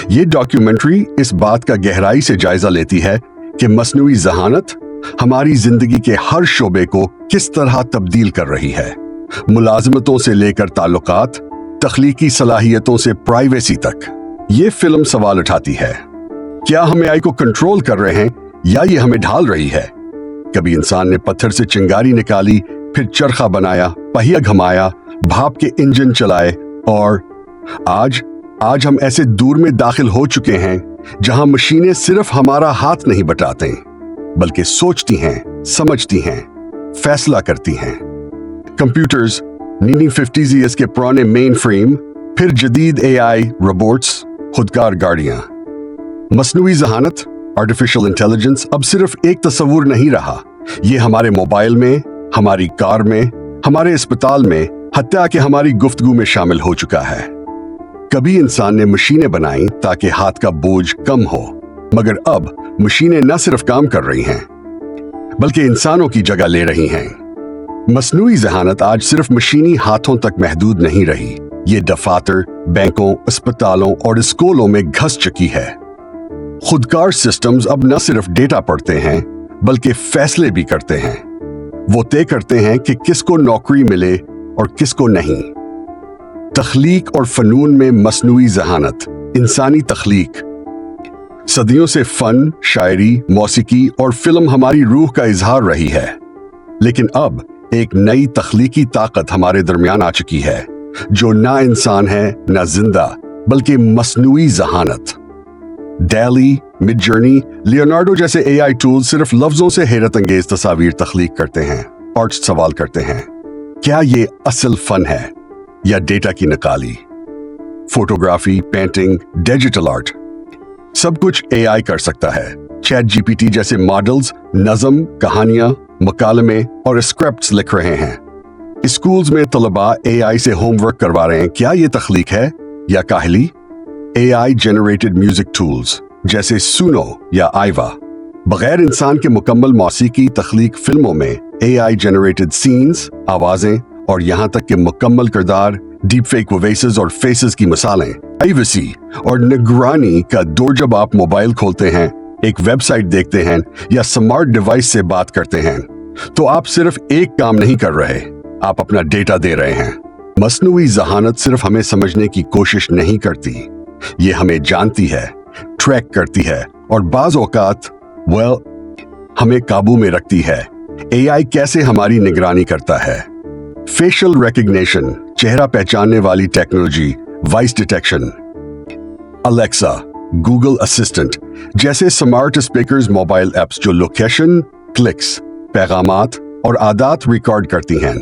یہ ڈاکیومنٹری اس بات کا گہرائی سے جائزہ لیتی ہے کہ مصنوعی ذہانت ہماری زندگی کے ہر شعبے کو کس طرح تبدیل کر رہی ہے، ملازمتوں سے لے کر تعلقات، تخلیقی صلاحیتوں سے پرائیویسی تک۔ یہ فلم سوال اٹھاتی ہے، کیا ہم اے آئی کو کنٹرول کر رہے ہیں یا یہ ہمیں ڈھال رہی ہے؟ کبھی انسان نے پتھر سے چنگاری نکالی، پھر چرخہ بنایا، پہیا گھمایا، بھاپ کے انجن چلائے، اور آج ہم ایسے دور میں داخل ہو چکے ہیں جہاں مشینیں صرف ہمارا ہاتھ نہیں بٹاتے بلکہ سوچتی ہیں، سمجھتی ہیں، فیصلہ کرتی ہیں۔ کمپیوٹرز 1950s کے پرانے مین فریم، پھر جدید اے آئی، روبوٹس، خودکار گاڑیاں۔ مصنوعی ذہانت، آرٹیفیشل انٹیلیجنس اب صرف ایک تصور نہیں رہا، یہ ہمارے موبائل میں، ہماری کار میں، ہمارے اسپتال میں، حتیٰ کہ ہماری گفتگو میں شامل ہو چکا ہے۔ کبھی انسان نے مشینیں بنائیں تاکہ ہاتھ کا بوجھ کم ہو، مگر اب مشینیں نہ صرف کام کر رہی ہیں بلکہ انسانوں کی جگہ لے رہی ہیں۔ مصنوعی ذہانت آج صرف مشینی ہاتھوں تک محدود نہیں رہی، یہ دفاتر، بینکوں، اسپتالوں اور اسکولوں میں گھس چکی ہے۔ خودکار سسٹمز اب نہ صرف ڈیٹا پڑھتے ہیں بلکہ فیصلے بھی کرتے ہیں۔ وہ طے کرتے ہیں کہ کس کو نوکری ملے اور کس کو نہیں۔ تخلیق اور فنون میں مصنوعی ذہانت، انسانی تخلیق۔ صدیوں سے فن، شاعری، موسیقی اور فلم ہماری روح کا اظہار رہی ہے، لیکن اب ایک نئی تخلیقی طاقت ہمارے درمیان آ چکی ہے جو نہ انسان ہے نہ زندہ بلکہ مصنوعی ذہانت۔ ڈیلی، مڈ جرنی، لیونارڈو جیسے اے آئی ٹول صرف لفظوں سے حیرت انگیز تصاویر تخلیق کرتے ہیں۔ آرٹسٹ سوال کرتے ہیں، کیا یہ اصل فن ہے یا ڈیٹا کی نقالی؟ فوٹوگرافی، پینٹنگ، ڈیجیٹل آرٹ، سب کچھ اے آئی کر سکتا ہے۔ چیٹ جی پی ٹی جیسے ماڈلز نظم، کہانیاں، مکالمے اور اسکرپٹس لکھ رہے ہیں۔ اسکولز میں طلباء اے آئی سے ہوم ورک کروا رہے ہیں، کیا یہ تخلیق ہے یا کاہلی؟ اے آئی جنریٹڈ میوزک ٹولز جیسے سونو یا آئیوا، بغیر انسان کے مکمل موسیقی تخلیق۔ فلموں میں اے آئی جنریٹڈ سینز، آوازیں اور یہاں تک کہ مکمل کردار، ڈیپ فیک وائسز اور فیسز کی مثالیں۔ پرائیویسی اور نگرانی کا دور، جب آپ موبائل کھولتے ہیں، ایک ویب سائٹ دیکھتے ہیں یا سمارٹ ڈیوائس سے بات کرتے ہیں تو آپ صرف ایک کام نہیں کر رہے، آپ اپنا ڈیٹا دے رہے ہیں۔ مصنوعی ذہانت صرف ہمیں سمجھنے کی کوشش نہیں کرتی، یہ ہمیں جانتی ہے، ٹریک کرتی ہے اور بعض اوقات ہمیں قابو میں رکھتی ہے۔ اے آئی کیسے ہماری نگرانی کرتا ہے؟ فیشل ریکگنیشن، چہرہ پہچاننے والی technology, voice detection. Alexa, Google assistant جیسے سمارٹ اسپیکرز، موبائل ایپس جو لوکیشن، کلکس، پیغامات اور عادات ریکارڈ کرتی ہیں۔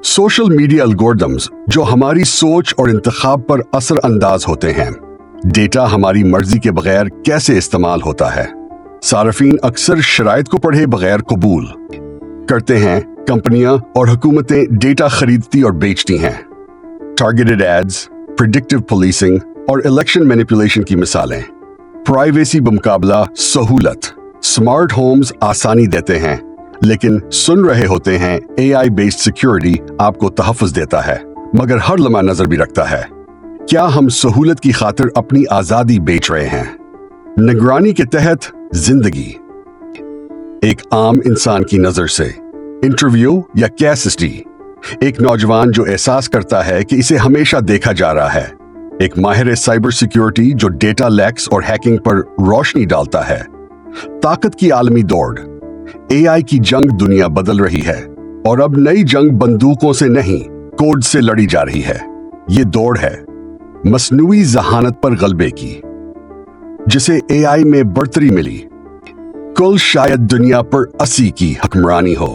سوشل میڈیا الگورتھمز جو ہماری سوچ اور انتخاب پر اثر انداز ہوتے ہیں۔ ڈیٹا ہماری مرضی کے بغیر کیسے استعمال ہوتا ہے؟ صارفین اکثر شرائط کو پڑھے بغیر قبول کرتے ہیں۔ کمپنیاں اور حکومتیں ڈیٹا خریدتی اور بیچتی ہیں۔ ٹارگیٹڈ ایڈز، پریڈکٹیو پولیسنگ اور الیکشن مینیپولیشن کی مثالیں۔ پرائیویسی بمقابلہ سہولت، سمارٹ ہومز آسانی دیتے ہیں لیکن سن رہے ہوتے ہیں اے آئی بیسڈ سیکیورٹی آپ کو تحفظ دیتا ہے مگر ہر لمحہ نظر بھی رکھتا ہے۔ کیا ہم سہولت کی خاطر اپنی آزادی بیچ رہے ہیں؟ نگرانی کے تحت زندگی، ایک عام انسان کی نظر سے، انٹرویو یا کیس اسٹڈی۔ ایک نوجوان جو احساس کرتا ہے کہ اسے ہمیشہ دیکھا جا رہا ہے، ایک ماہر سائبر سیکیورٹی جو ڈیٹا لیکس اور ہیکنگ پر روشنی ڈالتا ہے۔ طاقت کی عالمی دوڑ، اے آئی کی جنگ دنیا بدل رہی ہے اور اب نئی جنگ بندوقوں سے نہیں، کوڈ سے لڑی جا رہی ہے۔ یہ دوڑ ہے مصنوعی ذہانت پر غلبے کی، جسے اے آئی میں برتری ملی، کل شاید دنیا پر 80 کی حکمرانی ہو۔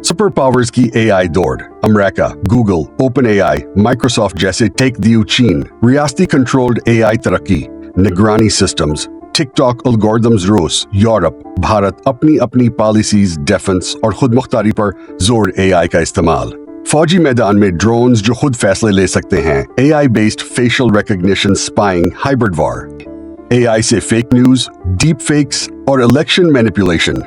سپر پاورز کی اے آئی دوڑ، امریکہ، گوگل، اوپن اے آئی، مائکروسافٹ جیسے ٹیک دیو چین، ریاستی کنٹرولڈ اے آئی ترقی، نگرانی سسٹمز، ٹک ٹاک الگورتھمز روس، یورپ، بھارت اپنی اپنی پالیسیز، ڈیفنس اور خود مختاری پر زور اے آئی کا استعمال۔ فوجی میدان میں ڈرونز جو خود فیصلے لے سکتے ہیں، A I based facial recognition, spying, hybrid war. A I سے فیک نیوز، ڈیپ فیکس اور الیکشن مینیپولیشن۔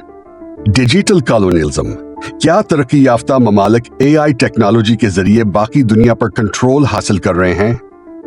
ڈیجیٹل کالونیلزم، کیا ترقی یافتہ ممالک اے آئی ٹیکنالوجی کے ذریعے باقی دنیا پر کنٹرول حاصل کر رہے ہیں؟